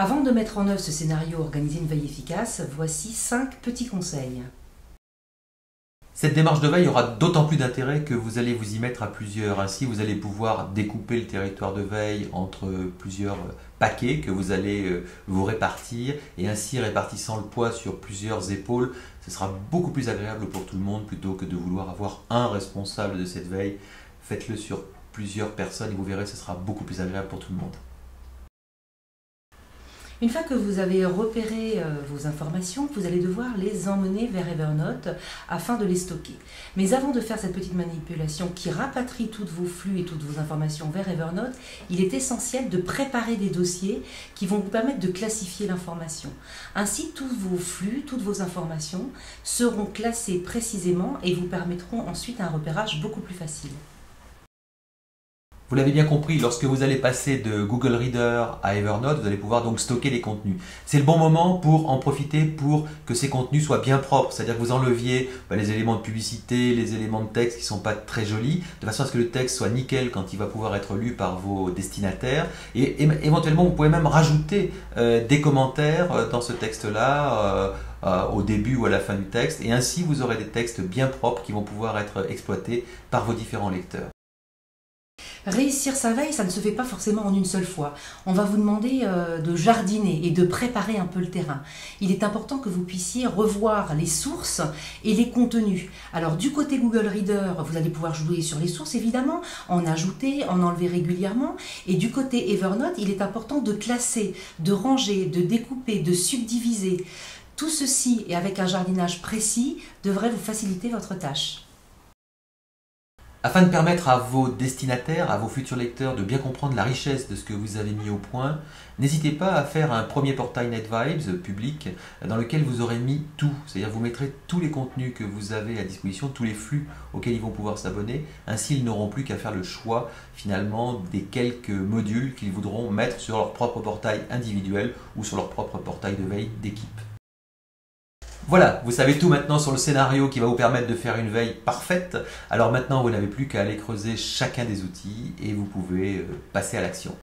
Avant de mettre en œuvre ce scénario Organiser une veille efficace, voici 5 petits conseils. Cette démarche de veille aura d'autant plus d'intérêt que vous allez vous y mettre à plusieurs. Ainsi, vous allez pouvoir découper le territoire de veille entre plusieurs paquets que vous allez vous répartir. Et ainsi, répartissant le poids sur plusieurs épaules, ce sera beaucoup plus agréable pour tout le monde plutôt que de vouloir avoir un responsable de cette veille. Faites-le sur plusieurs personnes et vous verrez, ce sera beaucoup plus agréable pour tout le monde. Une fois que vous avez repéré vos informations, vous allez devoir les emmener vers Evernote afin de les stocker. Mais avant de faire cette petite manipulation qui rapatrie tous vos flux et toutes vos informations vers Evernote, il est essentiel de préparer des dossiers qui vont vous permettre de classifier l'information. Ainsi, tous vos flux, toutes vos informations seront classées précisément et vous permettront ensuite un repérage beaucoup plus facile. Vous l'avez bien compris, lorsque vous allez passer de Google Reader à Evernote, vous allez pouvoir donc stocker les contenus. C'est le bon moment pour en profiter pour que ces contenus soient bien propres, c'est-à-dire que vous enleviez les éléments de publicité, les éléments de texte qui ne sont pas très jolis, de façon à ce que le texte soit nickel quand il va pouvoir être lu par vos destinataires. Et éventuellement, vous pouvez même rajouter des commentaires dans ce texte-là, au début ou à la fin du texte, et ainsi vous aurez des textes bien propres qui vont pouvoir être exploités par vos différents lecteurs. Réussir sa veille, ça ne se fait pas forcément en une seule fois. On va vous demander de jardiner et de préparer un peu le terrain. Il est important que vous puissiez revoir les sources et les contenus. Alors du côté Google Reader, vous allez pouvoir jouer sur les sources évidemment, en ajouter, en enlever régulièrement. Et du côté Evernote, il est important de classer, de ranger, de découper, de subdiviser. Tout ceci, et avec un jardinage précis, devrait vous faciliter votre tâche. Afin de permettre à vos destinataires, à vos futurs lecteurs de bien comprendre la richesse de ce que vous avez mis au point, n'hésitez pas à faire un premier portail NetVibes public dans lequel vous aurez mis tout. C'est-à-dire vous mettrez tous les contenus que vous avez à disposition, tous les flux auxquels ils vont pouvoir s'abonner. Ainsi, ils n'auront plus qu'à faire le choix finalement des quelques modules qu'ils voudront mettre sur leur propre portail individuel ou sur leur propre portail de veille d'équipe. Voilà, vous savez tout maintenant sur le scénario qui va vous permettre de faire une veille parfaite. Alors maintenant, vous n'avez plus qu'à aller creuser chacun des outils et vous pouvez passer à l'action.